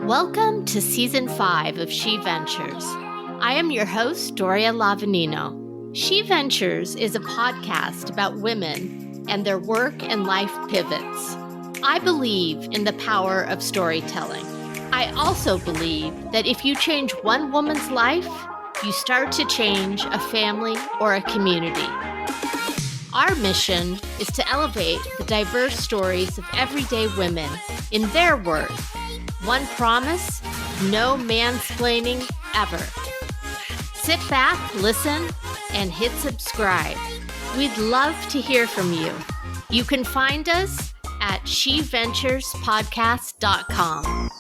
Welcome to Season 5 of She Ventures. I am your host, Doria Lavanino. She Ventures is a podcast about women and their work and life pivots. I believe in the power of storytelling. I also believe that if you change one woman's life, you start to change a family or a community. Our mission is to elevate the diverse stories of everyday women in their work. One promise, no mansplaining ever. Sit back, listen, and hit subscribe. We'd love to hear from you. You can find us at sheventurespodcast.com.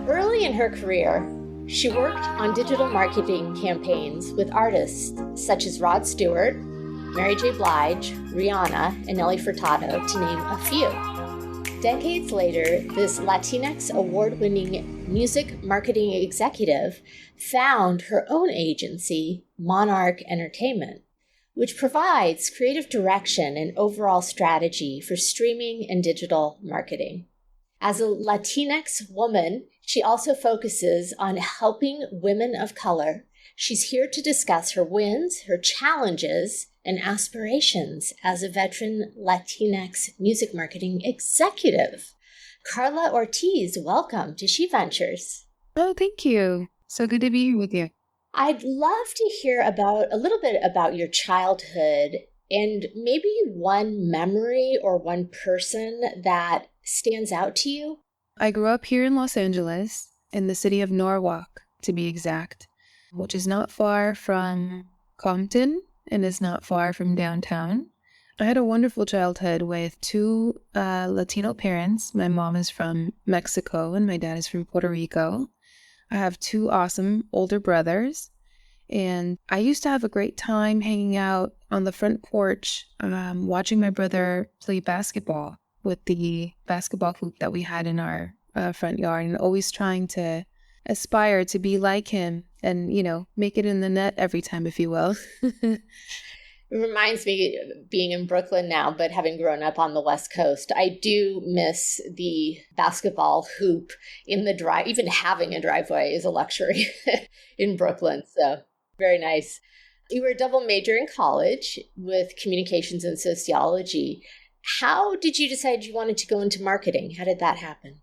Early in her career, she worked on digital marketing campaigns with artists such as Rod Stewart, Mary J. Blige, Rihanna, and Nelly Furtado, to name a few. Decades later, this Latinx award-winning music marketing executive found her own agency, Monark Entertainment, which provides creative direction and overall strategy for streaming and digital marketing. As a Latinx woman, she also focuses on helping women of color. She's here to discuss her wins, her challenges, and aspirations as a veteran Latinx music marketing executive. Karla Ortiz, welcome to She Ventures. Oh, thank you. So good to be here with you. I'd love to hear a little bit about your childhood and maybe one memory or one person that stands out to you. I grew up here in Los Angeles, in the city of Norwalk, to be exact, which is not far from Compton and is not far from downtown. I had a wonderful childhood with two Latino parents. My mom is from Mexico and my dad is from Puerto Rico. I have two awesome older brothers. And I used to have a great time hanging out on the front porch, watching my brother play basketball with the basketball hoop that we had in our front yard, and always trying to aspire to be like him and, make it in the net every time, if you will. It reminds me of being in Brooklyn now, but having grown up on the West Coast, I do miss the basketball hoop in the drive. Even having a driveway is a luxury in Brooklyn. So very nice. You were a double major in college with communications and sociology. How did you decide you wanted to go into marketing? How did that happen?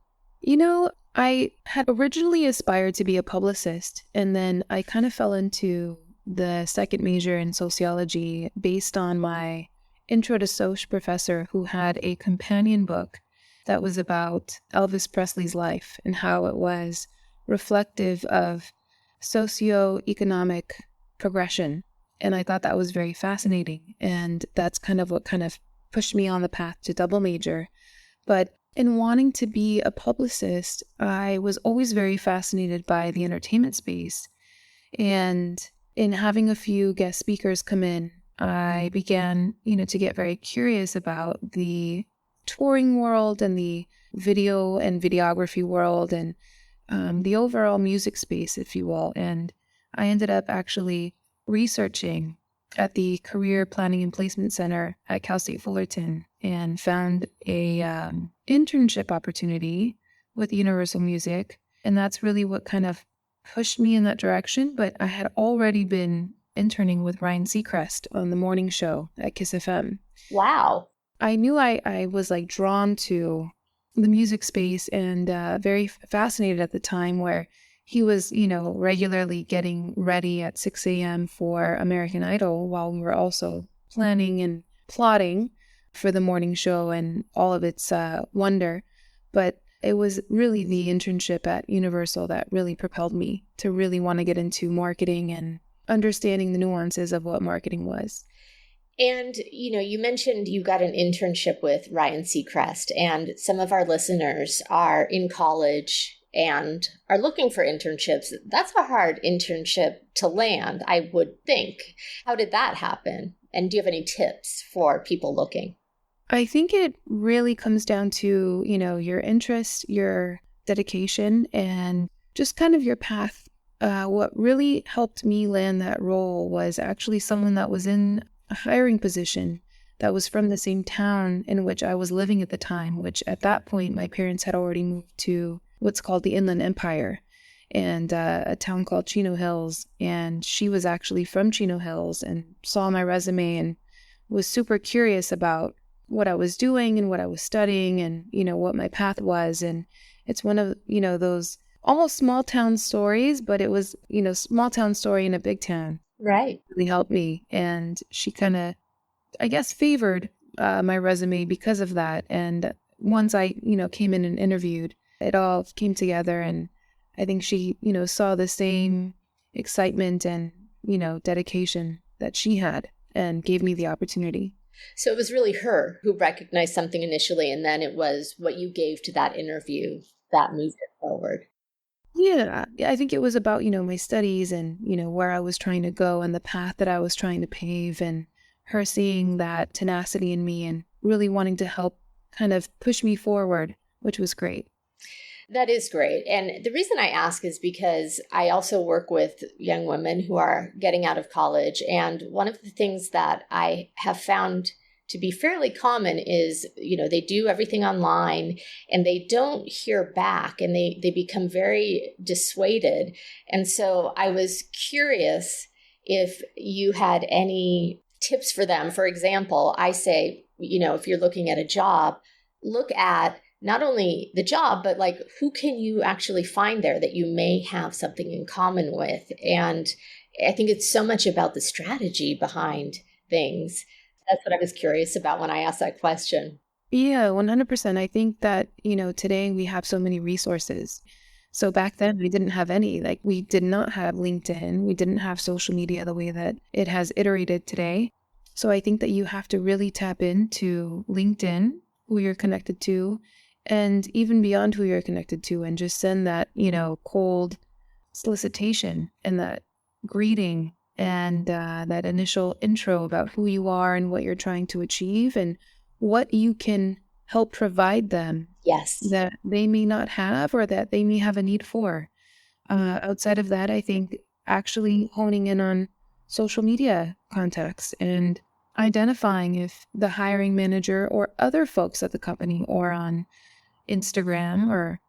I had originally aspired to be a publicist, and then I kind of fell into the second major in sociology based on my intro to Soc professor, who had a companion book that was about Elvis Presley's life and how it was reflective of socioeconomic progression. And I thought that was very fascinating. And that's kind of what pushed me on the path to double major. But in wanting to be a publicist, I was always very fascinated by the entertainment space. And in having a few guest speakers come in, I began, to get very curious about the touring world and the video and videography world and the overall music space, if you will. And I ended up actually researching at the Career Planning and Placement Center at Cal State Fullerton and found a internship opportunity with Universal Music. And that's really what kind of pushed me in that direction. But I had already been interning with Ryan Seacrest on the morning show at Kiss FM. Wow. I knew I was drawn to the music space and very fascinated at the time where he was, regularly getting ready at 6 a.m. for American Idol while we were also planning and plotting for the morning show and all of its wonder. But it was really the internship at Universal that really propelled me to really want to get into marketing and understanding the nuances of what marketing was. And, you mentioned you got an internship with Ryan Seacrest, and some of our listeners are in college and are looking for internships. That's a hard internship to land, I would think. How did that happen? And do you have any tips for people looking? I think it really comes down to, your interest, your dedication, and just kind of your path. What really helped me land that role was actually someone that was in a hiring position that was from the same town in which I was living at the time, which at that point, my parents had already moved to what's called the Inland Empire and a town called Chino Hills. And she was actually from Chino Hills and saw my resume and was super curious about what I was doing and what I was studying and, what my path was. And it's one of, those almost small town stories, but it was, small town story in a big town. Right. Really helped me. And she kind of, I guess, favored my resume because of that. And once I, came in and interviewed, it all came together. And I think she, saw the same excitement and, dedication that she had and gave me the opportunity. So it was really her who recognized something initially, and then it was what you gave to that interview that moved it forward. Yeah, I think it was about, my studies and, where I was trying to go and the path that I was trying to pave, and her seeing that tenacity in me and really wanting to help kind of push me forward, which was great. That is great. And the reason I ask is because I also work with young women who are getting out of college. And one of the things that I have found to be fairly common is, they do everything online and they don't hear back and they become very dissuaded. And so I was curious if you had any tips for them. For example, I say, if you're looking at a job, look at not only the job, but like who can you actually find there that you may have something in common with? And I think it's so much about the strategy behind things. That's what I was curious about when I asked that question. Yeah, 100%. I think that, today we have so many resources. So back then we didn't have any, like we did not have LinkedIn. We didn't have social media the way that it has iterated today. So I think that you have to really tap into LinkedIn, who you're connected to, and even beyond who you're connected to, and just send that, cold solicitation and that greeting and that initial intro about who you are and what you're trying to achieve and what you can help provide them. Yes. That they may not have or that they may have a need for. Outside of that, I think actually honing in on social media contacts and identifying if the hiring manager or other folks at the company or on Instagram or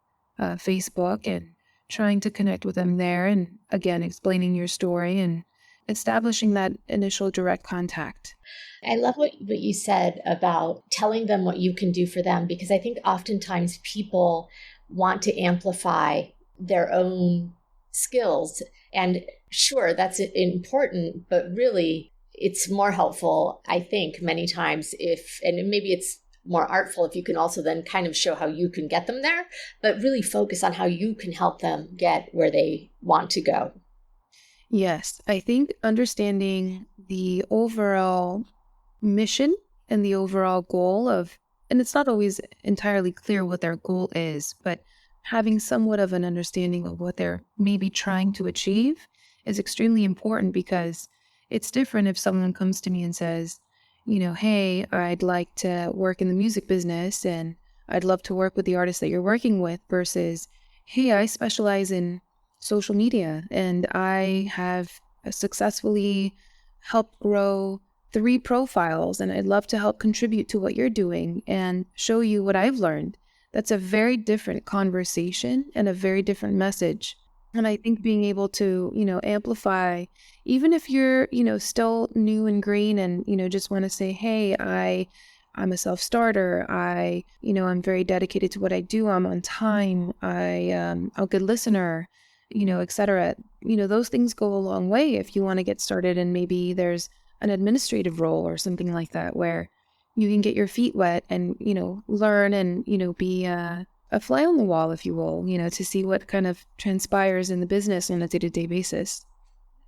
Facebook, and trying to connect with them there, and again explaining your story and establishing that initial direct contact. I love what you said about telling them what you can do for them, because I think oftentimes people want to amplify their own skills, and sure, that's important, but really it's more helpful, I think, many times and maybe it's more artful if you can also then kind of show how you can get them there, but really focus on how you can help them get where they want to go. Yes, I think understanding the overall mission and the overall goal and it's not always entirely clear what their goal is, but having somewhat of an understanding of what they're maybe trying to achieve is extremely important, because it's different if someone comes to me and says, hey, I'd like to work in the music business and I'd love to work with the artists that you're working with, versus, hey, I specialize in social media and I have successfully helped grow 3 profiles and I'd love to help contribute to what you're doing and show you what I've learned. That's a very different conversation and a very different message. And I think being able to, amplify, even if you're, still new and green and, just want to say, hey, I'm a self-starter. I'm very dedicated to what I do. I'm on time. I'm a good listener, et cetera. Those things go a long way if you want to get started. And maybe there's an administrative role or something like that where you can get your feet wet and, learn and, be a fly on the wall, if you will, to see what kind of transpires in the business on a day-to-day basis.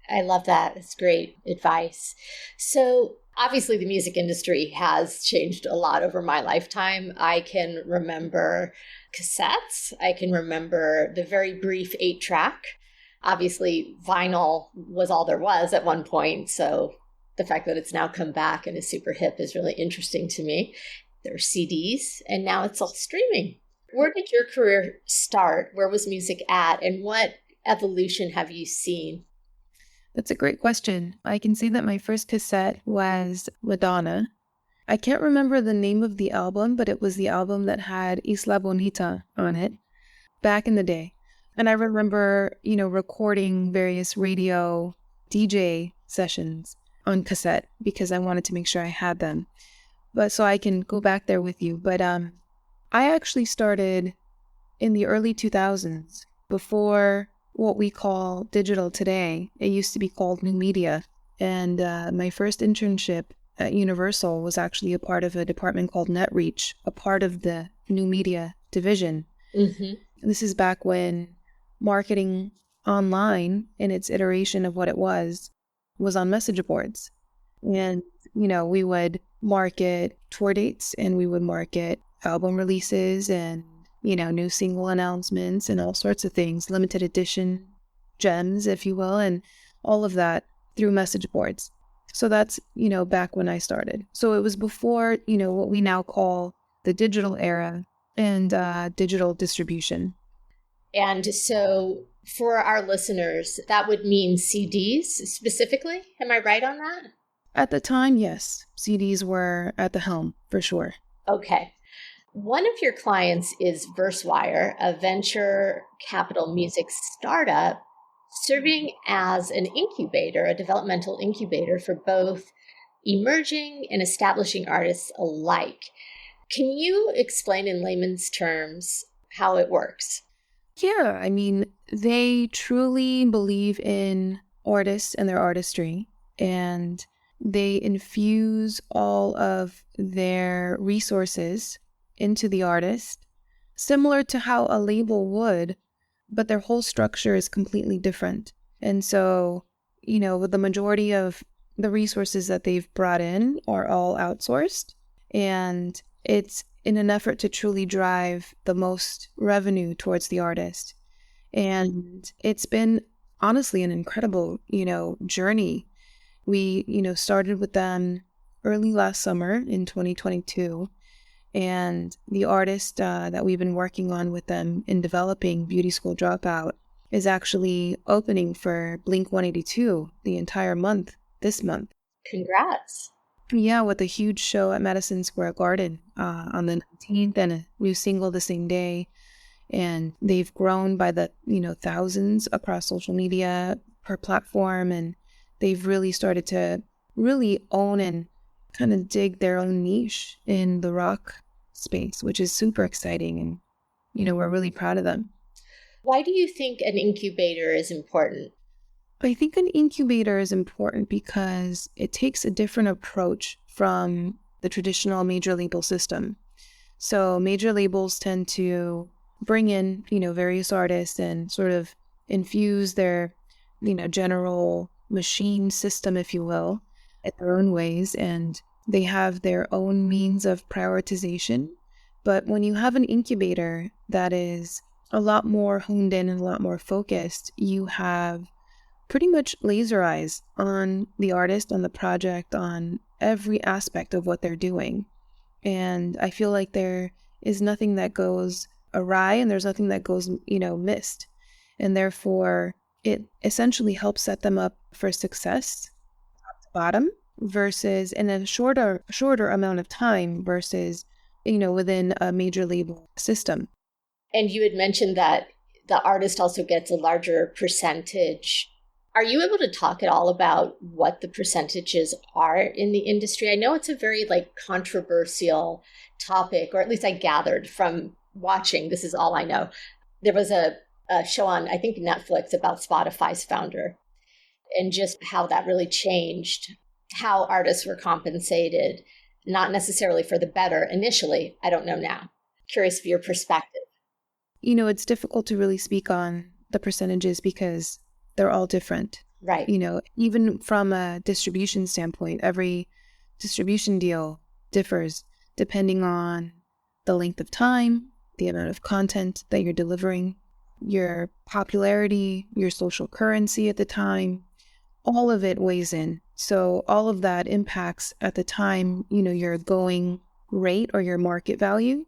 I love that. It's great advice. So obviously the music industry has changed a lot over my lifetime. I can remember cassettes. I can remember the very brief 8-track. Obviously vinyl was all there was at one point. So the fact that it's now come back and is super hip is really interesting to me. There are CDs and now it's all streaming. Where did your career start? Where was music at? And what evolution have you seen? That's a great question. I can say that my first cassette was Madonna. I can't remember the name of the album, but it was the album that had Isla Bonita on it back in the day. And I remember, recording various radio DJ sessions on cassette because I wanted to make sure I had them. But so I can go back there with you. But I actually started in the early 2000s, before what we call digital today. It used to be called new media. And my first internship at Universal was actually a part of a department called NetReach, a part of the new media division. Mm-hmm. This is back when marketing online in its iteration of what it was on message boards. And, we would market tour dates, and we would market album releases and, new single announcements and all sorts of things, limited edition gems, if you will, and all of that through message boards. So that's, back when I started. So it was before, what we now call the digital era and digital distribution. And so for our listeners, that would mean CDs specifically. Am I right on that? At the time, yes. CDs were at the helm, for sure. Okay. One of your clients is VerseWire, a venture capital music startup serving as an incubator, a developmental incubator for both emerging and establishing artists alike. Can you explain in layman's terms how it works? Yeah, I mean, they truly believe in artists and their artistry, and they infuse all of their resources into the artist, similar to how a label would, but their whole structure is completely different. And so, the majority of the resources that they've brought in are all outsourced, and it's in an effort to truly drive the most revenue towards the artist. And it's been honestly an incredible, journey. We, started with them early last summer in 2022. And the artist that we've been working on with them in developing Beauty School Dropout is actually opening for Blink-182 the entire month, this month. Congrats. Yeah, with a huge show at Madison Square Garden on the 19th, and a new single the same day. And they've grown by the, thousands across social media per platform. And they've really started to really own and kind of dig their own niche in the rock space, which is super exciting. And, we're really proud of them. Why do you think an incubator is important? I think an incubator is important because it takes a different approach from the traditional major label system. So major labels tend to bring in, various artists and sort of infuse their, general machine system, if you will, in their own ways. And they have their own means of prioritization. But when you have an incubator that is a lot more honed in and a lot more focused, you have pretty much laser eyes on the artist, on the project, on every aspect of what they're doing. And I feel like there is nothing that goes awry and there's nothing that goes, missed. And therefore, it essentially helps set them up for success top to bottom versus in a shorter amount of time versus, within a major label system. And you had mentioned that the artist also gets a larger percentage. Are you able to talk at all about what the percentages are in the industry? I know it's a very controversial topic, or at least I gathered from watching. This is all I know. There was a show on, I think, Netflix about Spotify's founder and just how that really changed how artists were compensated, not necessarily for the better initially. I don't know now. Curious of your perspective. It's difficult to really speak on the percentages because they're all different. Right. Even from a distribution standpoint, every distribution deal differs depending on the length of time, the amount of content that you're delivering, your popularity, your social currency at the time. All of it weighs in. So all of that impacts at the time, your going rate or your market value.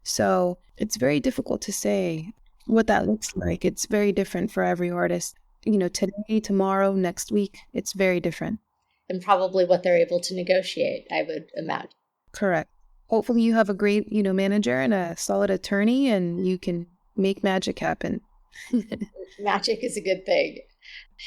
So it's very difficult to say what that looks like. It's very different for every artist. Today, tomorrow, next week, it's very different. And probably what they're able to negotiate, I would imagine. Correct. Hopefully you have a great, manager and a solid attorney and you can make magic happen. Magic is a good thing.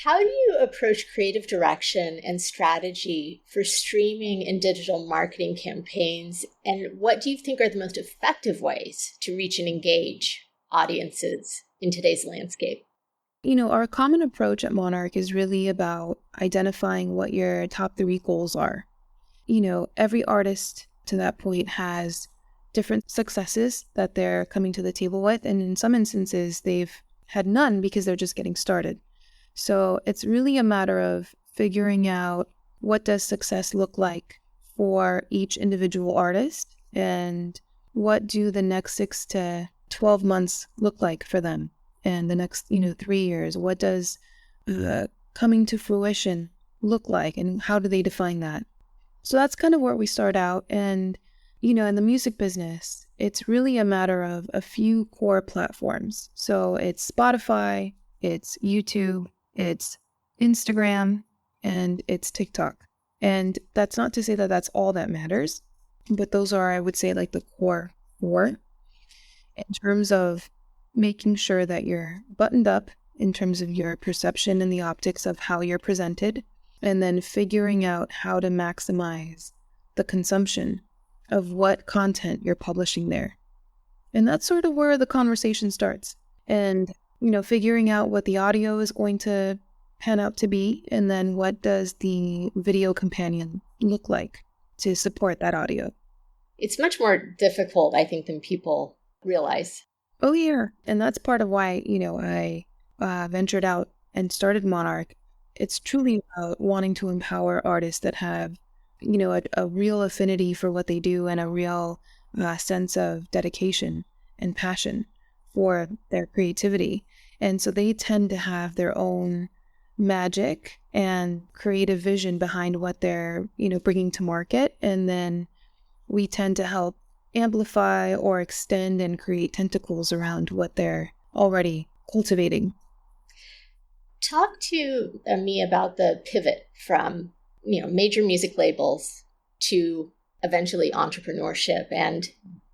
How do you approach creative direction and strategy for streaming and digital marketing campaigns? And what do you think are the most effective ways to reach and engage audiences in today's landscape? Our common approach at Monarch is really about identifying what your top 3 goals are. Every artist to that point has different successes that they're coming to the table with. And in some instances, they've had none because they're just getting started. So it's really a matter of figuring out what does success look like for each individual artist and what do the next 6 to 12 months look like for them and the next, 3 years. What does coming to fruition look like and how do they define that? So that's kind of where we start out. And, in the music business, it's really a matter of a few core platforms. So it's Spotify, it's YouTube, it's Instagram, and it's TikTok. And that's not to say that that's all that matters, but those are, I would say, like the core 4 in terms of making sure that you're buttoned up in terms of your perception and the optics of how you're presented, and then figuring out how to maximize the consumption of what content you're publishing there. And that's sort of where the conversation starts. And, figuring out what the audio is going to pan out to be, and then what does the video companion look like to support that audio. It's much more difficult, I think, than people realize. Oh, yeah. And that's part of why, I ventured out and started Monarch. It's truly about wanting to empower artists that have, a real affinity for what they do and a real sense of dedication and passion for their creativity. And so they tend to have their own magic and creative vision behind what they're, bringing to market. And then we tend to help amplify or extend and create tentacles around what they're already cultivating. Talk to me about the pivot from, major music labels to eventually entrepreneurship and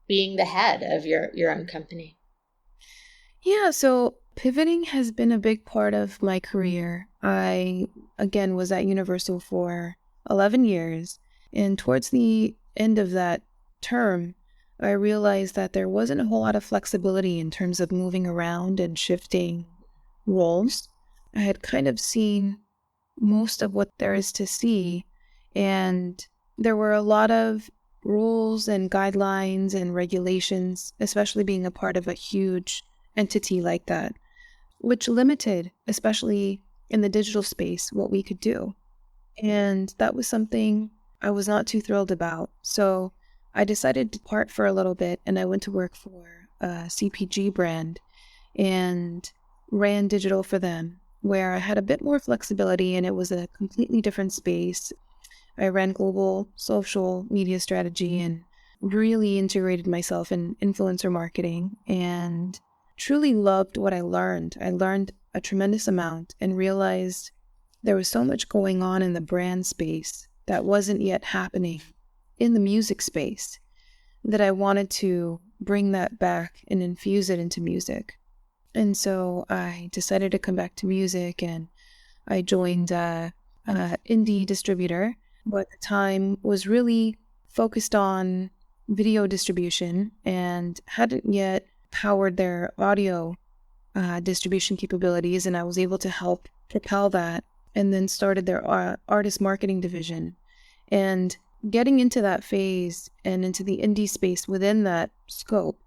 being the head of your own company. Yeah, so pivoting has been a big part of my career. I, again, was at Universal for 11 years. And towards the end of that term, I realized that there wasn't a whole lot of flexibility in terms of moving around and shifting roles. I had kind of seen most of what there is to see, and there were a lot of rules and guidelines and regulations, especially being a part of a huge entity like that, which limited, especially in the digital space, what we could do. And that was something I was not too thrilled about. So I decided to part for a little bit, and I went to work for a CPG brand and ran digital for them, where I had a bit more flexibility and it was a completely different space. I ran global social media strategy and really integrated myself in influencer marketing and truly loved what I learned. I learned a tremendous amount and realized there was so much going on in the brand space that wasn't yet happening in the music space that I wanted to bring that back and infuse it into music. And so I decided to come back to music, and I joined an indie distributor, but at the time was really focused on video distribution and hadn't yet powered their audio distribution capabilities. And I was able to help propel that, and then started their artist marketing division. And getting into that phase and into the indie space within that scope,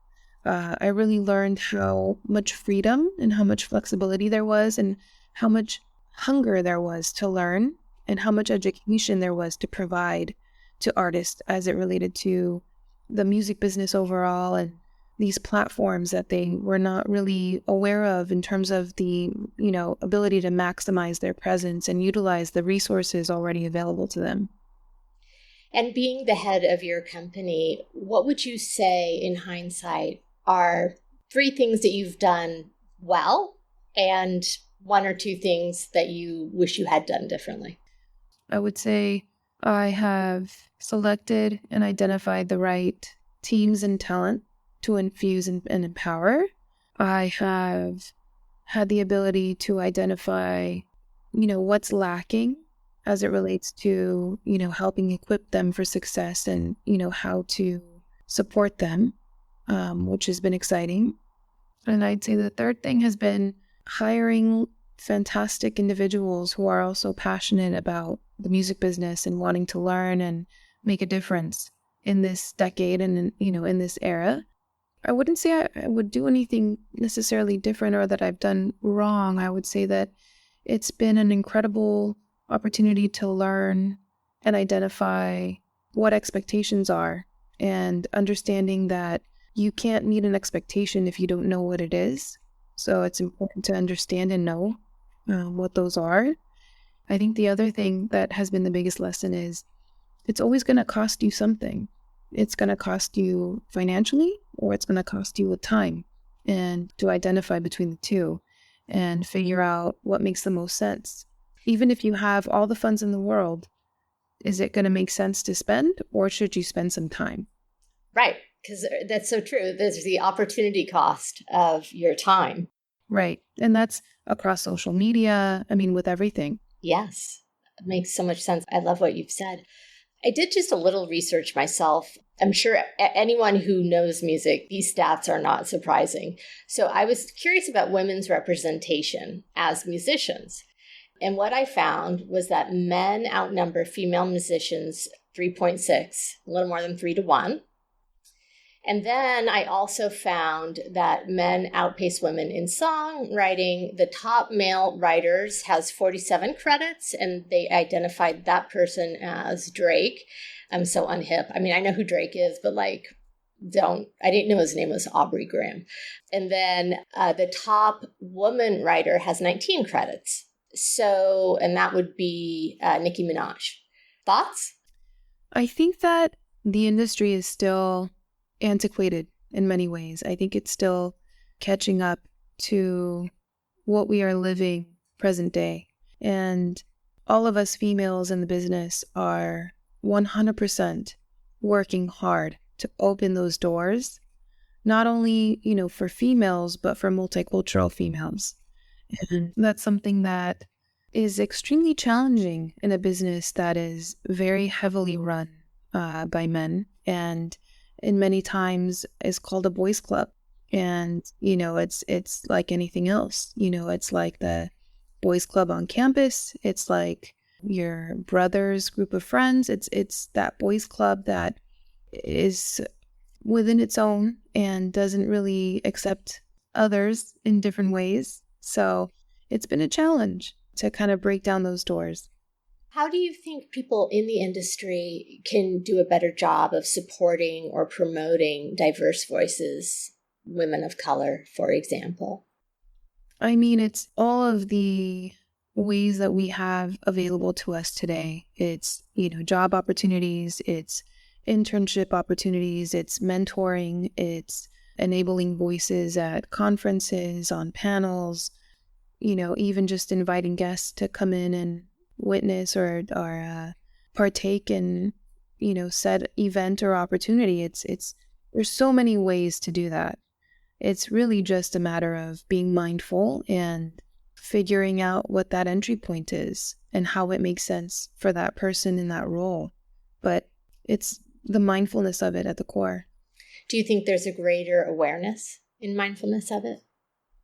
I really learned how much freedom and how much flexibility there was and how much hunger there was to learn and how much education there was to provide to artists as it related to the music business overall and these platforms that they were not really aware of in terms of the, ability to maximize their presence and utilize the resources already available to them. And being the head of your company, what would you say in hindsight are 3 things that you've done well and 1 or 2 things that you wish you had done differently? I would say I have selected and identified the right teams and talent to infuse and empower. I have had the ability to identify, what's lacking as it relates to, helping equip them for success and, how to support them, which has been exciting. And I'd say the third thing has been hiring fantastic individuals who are also passionate about the music business and wanting to learn and make a difference in this decade and, in this era. I wouldn't say I would do anything necessarily different or that I've done wrong. I would say that it's been an incredible opportunity to learn and identify what expectations are and understanding that you can't meet an expectation if you don't know what it is. So it's important to understand and know what those are. I think the other thing that has been the biggest lesson is it's always going to cost you something. It's going to cost you financially or it's going to cost you with time, and to identify between the two and figure out what makes the most sense. Even if you have all the funds in the world, is it going to make sense to spend or should you spend some time? Right. Because that's so true. There's the opportunity cost of your time. Right. And that's across social media. I mean, with everything. Yes. It makes so much sense. I love what you've said. I did just a little research myself. I'm sure anyone who knows music, these stats are not surprising. So I was curious about women's representation as musicians. And what I found was that men outnumber female musicians 3.6, a little more than 3 to 1. And then I also found that men outpace women in songwriting. The top male writers has 47 credits, and they identified that person as Drake. I'm so unhip. I mean, I know who Drake is, but I didn't know his name was Aubrey Graham. And then the top woman writer has 19 credits. So, and that would be Nicki Minaj. Thoughts? I think that the industry is still antiquated in many ways. I think it's still catching up to what we are living present day. And all of us females in the business are 100% working hard to open those doors, not only, for females, but for multicultural females. And that's something that is extremely challenging in a business that is very heavily run by men, and in many times is called a boys club. And, it's like anything else. It's like the boys club on campus. It's like your brother's group of friends. It's that boys club that is within its own and doesn't really accept others in different ways. So it's been a challenge to kind of break down those doors. How do you think people in the industry can do a better job of supporting or promoting diverse voices, women of color, for example? I mean, it's all of the ways that we have available to us today. It's, job opportunities, it's internship opportunities, it's mentoring, it's enabling voices at conferences, on panels, even just inviting guests to come in and witness or partake in, said event or opportunity. It's there's so many ways to do that. It's really just a matter of being mindful and figuring out what that entry point is and how it makes sense for that person in that role. But it's the mindfulness of it at the core. Do you think there's a greater awareness in mindfulness of it?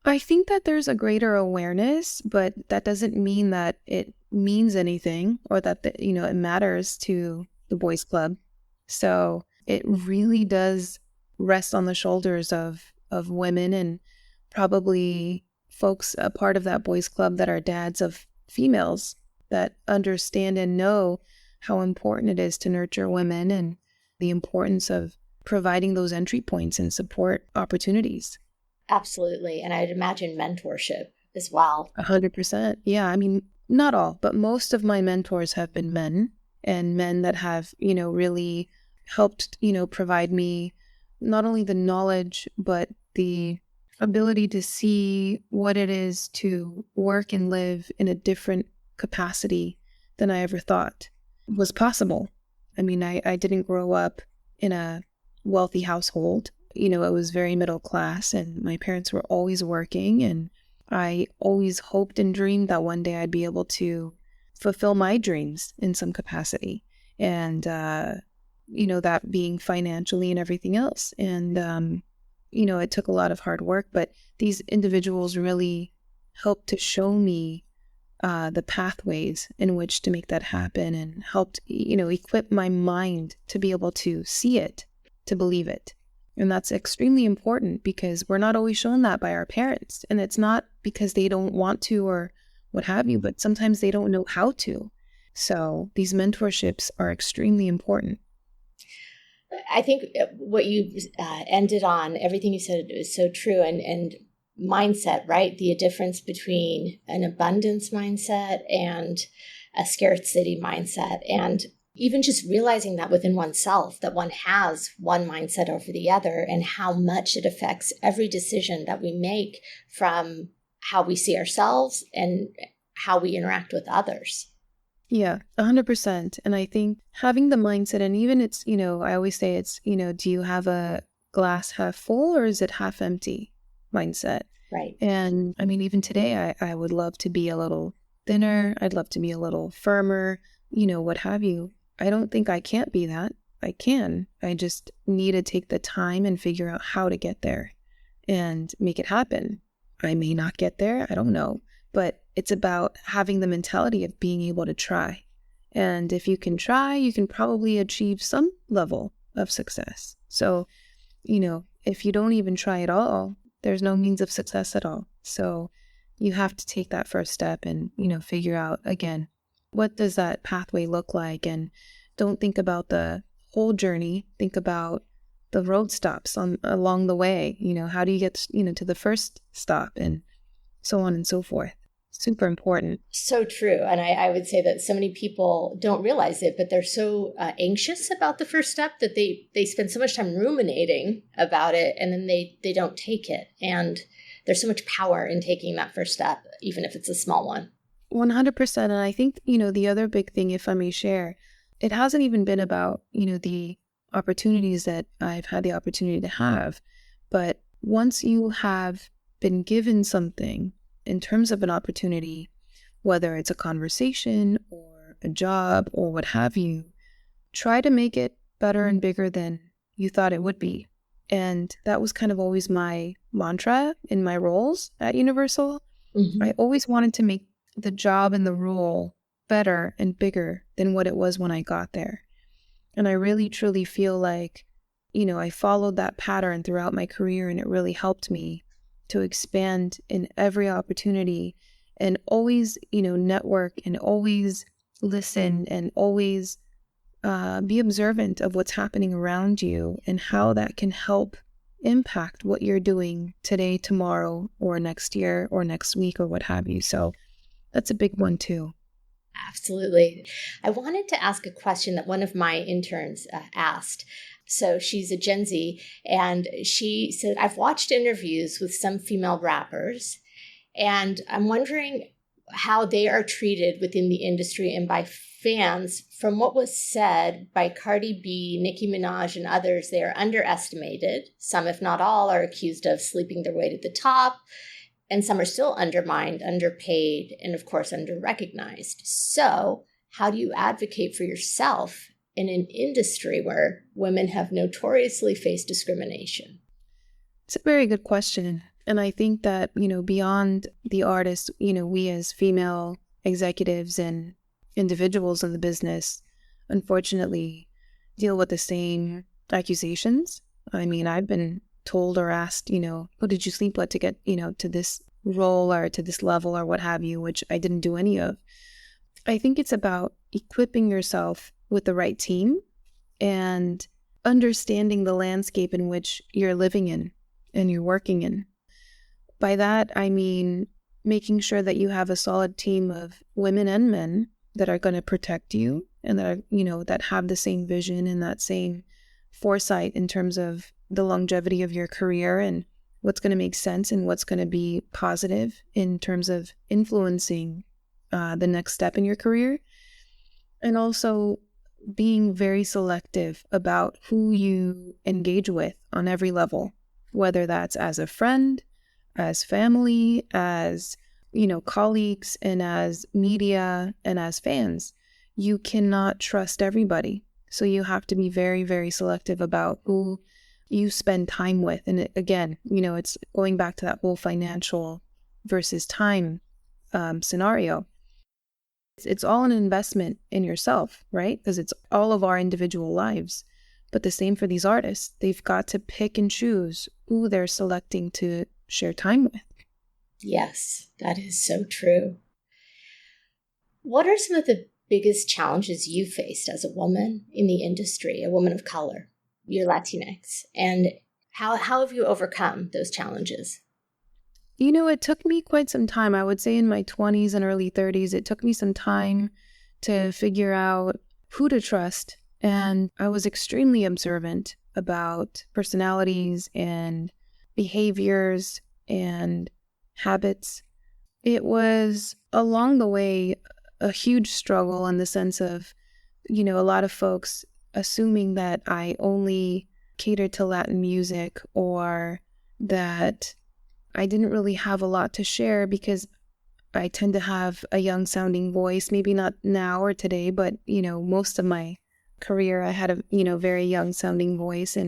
I think that there's a greater awareness, but that doesn't mean that it means anything or that, it matters to the boys club. So it really does rest on the shoulders of women and probably folks a part of that boys club that are dads of females that understand and know how important it is to nurture women and the importance of providing those entry points and support opportunities. Absolutely. And I'd imagine mentorship as well. 100%. Yeah. I mean, not all, but most of my mentors have been men, and men that have, really helped, provide me not only the knowledge, but the ability to see what it is to work and live in a different capacity than I ever thought. was possible. I mean, I didn't grow up in a wealthy household. You know, it was very middle class, and my parents were always working, and I always hoped and dreamed that one day I'd be able to fulfill my dreams in some capacity. And, that being financially and everything else. And, it took a lot of hard work, but these individuals really helped to show me the pathways in which to make that happen, and helped, equip my mind to be able to see it, to believe it. And that's extremely important, because we're not always shown that by our parents. And it's not because they don't want to or what have you, but sometimes they don't know how to. So these mentorships are extremely important. I think what you ended on, everything you said is so true. And mindset, right? The difference between an abundance mindset and a scarcity mindset. And even just realizing that within oneself, that one has one mindset over the other, and how much it affects every decision that we make, from how we see ourselves and how we interact with others. Yeah, 100%. And I think having the mindset, and even it's, I always say it's, do you have a glass half full or is it half empty mindset? Right. And I mean, even today, I would love to be a little thinner. I'd love to be a little firmer, what have you. I don't think I can't be that. I can. I just need to take the time and figure out how to get there and make it happen. I may not get there. I don't know. But it's about having the mentality of being able to try. And if you can try, you can probably achieve some level of success. So, if you don't even try at all, there's no means of success at all. So you have to take that first step and, figure out, again, what does that pathway look like? And don't think about the whole journey. Think about the road stops along the way. How do you get, to the first stop, and so on and so forth. Super important. So true. And I would say that so many people don't realize it, but they're so anxious about the first step that they spend so much time ruminating about it, and then they don't take it. And there's so much power in taking that first step, even if it's a small one. 100%. And I think, the other big thing, if I may share, it hasn't even been about, the opportunities that I've had the opportunity to have. But once you have been given something in terms of an opportunity, whether it's a conversation or a job or what have you, try to make it better and bigger than you thought it would be. And that was kind of always my mantra in my roles at Universal. Mm-hmm. I always wanted to make the job and the role better and bigger than what it was when I got there. And I really, truly feel like, I followed that pattern throughout my career, and it really helped me to expand in every opportunity, and always, network, and always listen, and always be observant of what's happening around you and how that can help impact what you're doing today, tomorrow, or next year, or next week, or what have you. So that's a big one too. Absolutely. I wanted to ask a question that one of my interns asked. So she's a Gen Z, and she said, I've watched interviews with some female rappers, and I'm wondering how they are treated within the industry and by fans. From what was said by Cardi B, Nicki Minaj, and others, they are underestimated. Some, if not all, are accused of sleeping their way to the top, and some are still undermined, underpaid, and of course, underrecognized. So how do you advocate for yourself in an industry where women have notoriously faced discrimination? It's a very good question. And I think that, beyond the artists, we as female executives and individuals in the business, unfortunately, deal with the same accusations. I mean, I've been told or asked, who did you sleep with to get, to this role or to this level or what have you, which I didn't do any of. I think it's about equipping yourself with the right team and understanding the landscape in which you're living in and you're working in. By that, I mean making sure that you have a solid team of women and men that are going to protect you and that are, that have the same vision and that same foresight in terms of the longevity of your career and what's going to make sense and what's going to be positive in terms of influencing the next step in your career. And also being very selective about who you engage with on every level, whether that's as a friend, as family, as, colleagues, and as media, and as fans. You cannot trust everybody. So you have to be very, very selective about who you spend time with. And again, it's going back to that whole financial versus time scenario. It's all an investment in yourself, right? Because it's all of our individual lives. But the same for these artists. They've got to pick and choose who they're selecting to share time with. Yes, that is so true. What are some of the biggest challenges you faced as a woman in the industry, a woman of color, you're Latinx, and how have you overcome those challenges? It took me quite some time. I would say in my 20s and early 30s, it took me some time to figure out who to trust. And I was extremely observant about personalities and behaviors and habits. It was along the way a huge struggle in the sense of, a lot of folks assuming that I only catered to Latin music, or that I didn't really have a lot to share because I tend to have a young sounding voice, maybe not now or today, but, most of my career, I had a, very young sounding voice,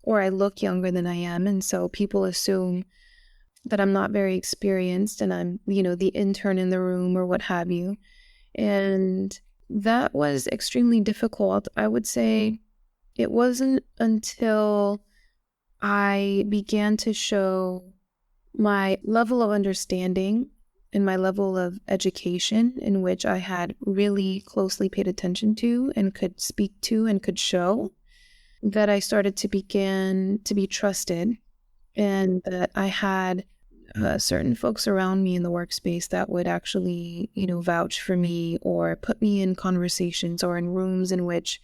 or I look younger than I am. And so people assume that I'm not very experienced and I'm, the intern in the room or what have you. And that was extremely difficult. I would say it wasn't until I began to show my level of understanding and my level of education, in which I had really closely paid attention to and could speak to and could show, that I started to begin to be trusted, and that I had certain folks around me in the workspace that would actually, vouch for me or put me in conversations or in rooms in which,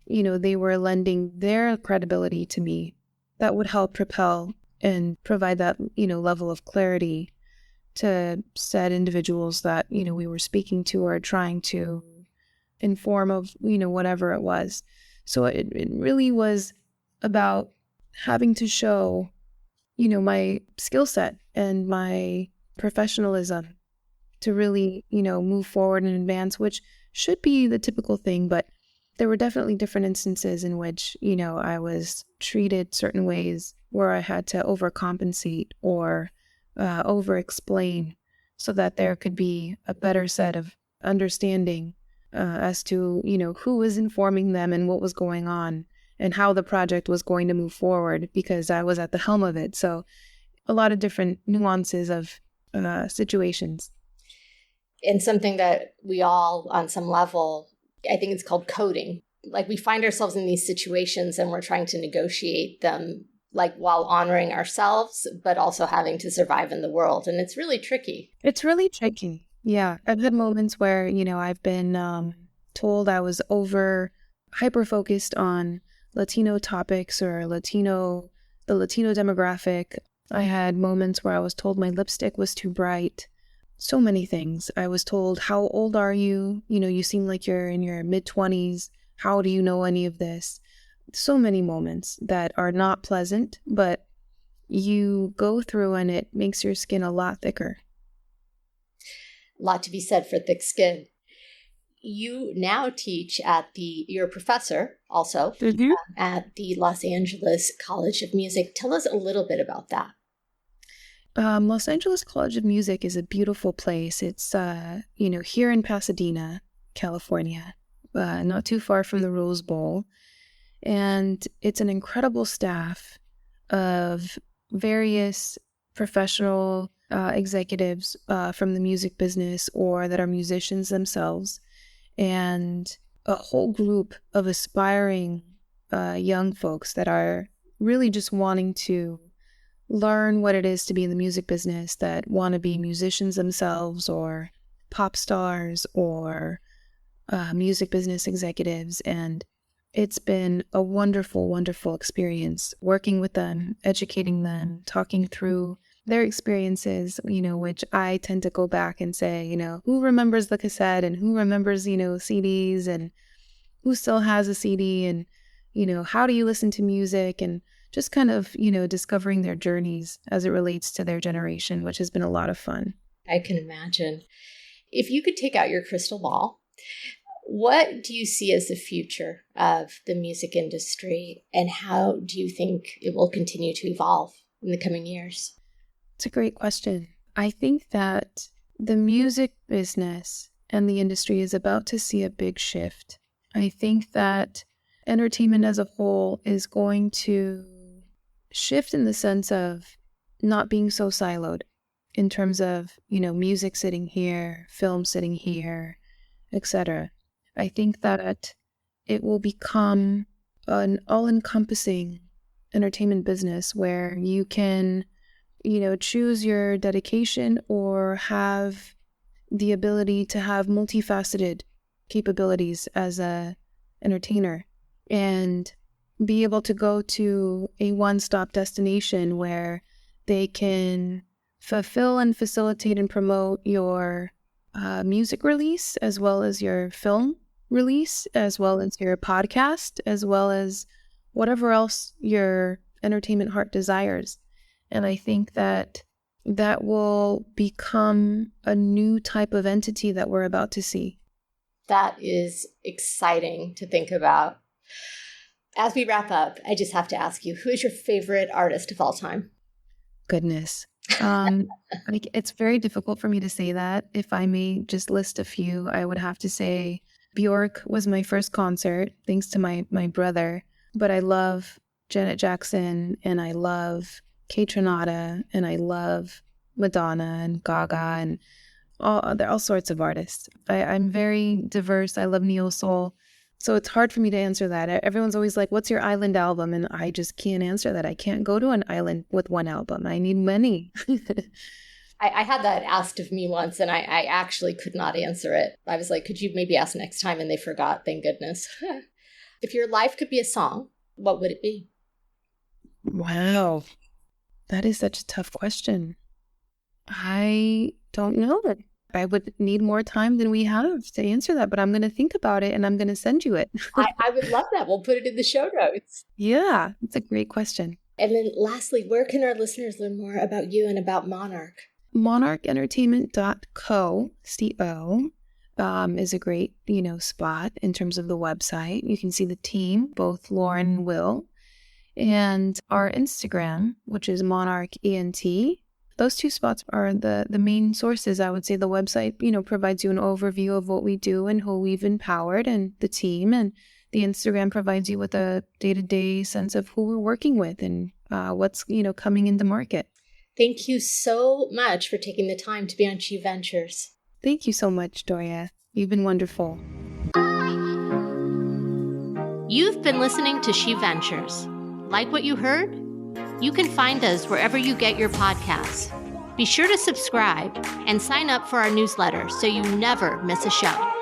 they were lending their credibility to me, that would help propel and provide that, level of clarity to said individuals that, we were speaking to or trying to inform of, whatever it was. So it really was about having to show, my skill set and my professionalism to really, move forward and advance, which should be the typical thing. But there were definitely different instances in which, I was treated certain ways where I had to overcompensate or over-explain so that there could be a better set of understanding as to, who was informing them and what was going on and how the project was going to move forward, because I was at the helm of it. So a lot of different nuances of situations. And something that we all, on some level, I think it's called coding. Like, we find ourselves in these situations and we're trying to negotiate them, like, while honoring ourselves, but also having to survive in the world. And it's really tricky. It's really tricky. Yeah. I've had moments where, I've been told I was hyper-focused on Latino topics or the Latino demographic. I had moments where I was told my lipstick was too bright. So many things. I was told, how old are you? You seem like you're in your mid-20s. How do you know any of this? So many moments that are not pleasant, but you go through and it makes your skin a lot thicker. A lot to be said for thick skin. You now teach you're a professor also at the Los Angeles College of Music. Tell us a little bit about that. Los Angeles College of Music is a beautiful place. It's, here in Pasadena, California, not too far from the Rose Bowl. And it's an incredible staff of various professional executives from the music business or that are musicians themselves, and a whole group of aspiring young folks that are really just wanting to learn what it is to be in the music business, that want to be musicians themselves or pop stars or music business executives. And it's been a wonderful, wonderful experience working with them, educating them, talking through their experiences, which I tend to go back and say, who remembers the cassette and who remembers, CDs and who still has a CD and, how do you listen to music, and just kind of, discovering their journeys as it relates to their generation, which has been a lot of fun. I can imagine. If you could take out your crystal ball, what do you see as the future of the music industry, and how do you think it will continue to evolve in the coming years? It's a great question. I think that the music business and the industry is about to see a big shift. I think that entertainment as a whole is going to shift in the sense of not being so siloed in terms of, music sitting here, film sitting here, etc. I think that it will become an all-encompassing entertainment business where you can, choose your dedication or have the ability to have multifaceted capabilities as a entertainer and be able to go to a one-stop destination where they can fulfill and facilitate and promote your music release, as well as your film release, as well as your podcast, as well as whatever else your entertainment heart desires. And I think that will become a new type of entity that we're about to see. That is exciting to think about. As we wrap up, I just have to ask you, who is your favorite artist of all time? Goodness. It's very difficult for me to say that. If I may just list a few, I would have to say Bjork was my first concert, thanks to my brother. But I love Janet Jackson, and I love Kate Renata, and I love Madonna and Gaga, and there are all sorts of artists. I'm very diverse. I love neo soul. So it's hard for me to answer that. Everyone's always like, what's your island album? And I just can't answer that. I can't go to an island with one album. I need many. I had that asked of me once, and I actually could not answer it. I was like, could you maybe ask next time? And they forgot, thank goodness. If your life could be a song, what would it be? Wow. That is such a tough question. I don't know. I would need more time than we have to answer that, but I'm going to think about it and I'm going to send you it. I would love that. We'll put it in the show notes. Yeah, it's a great question. And then lastly, where can our listeners learn more about you and about Monark? MonarkEntertainment.co, C-O, is a great, spot in terms of the website. You can see the team, both Lauren and Will, and our Instagram, which is Monark ENT. Those two spots are the main sources. I would say the website, provides you an overview of what we do and who we've empowered and the team. And the Instagram provides you with a day-to-day sense of who we're working with and what's, coming into market. Thank you so much for taking the time to be on She Ventures. Thank you so much, Doria. You've been wonderful. You've been listening to She Ventures. Like what you heard? You can find us wherever you get your podcasts. Be sure to subscribe and sign up for our newsletter so you never miss a show.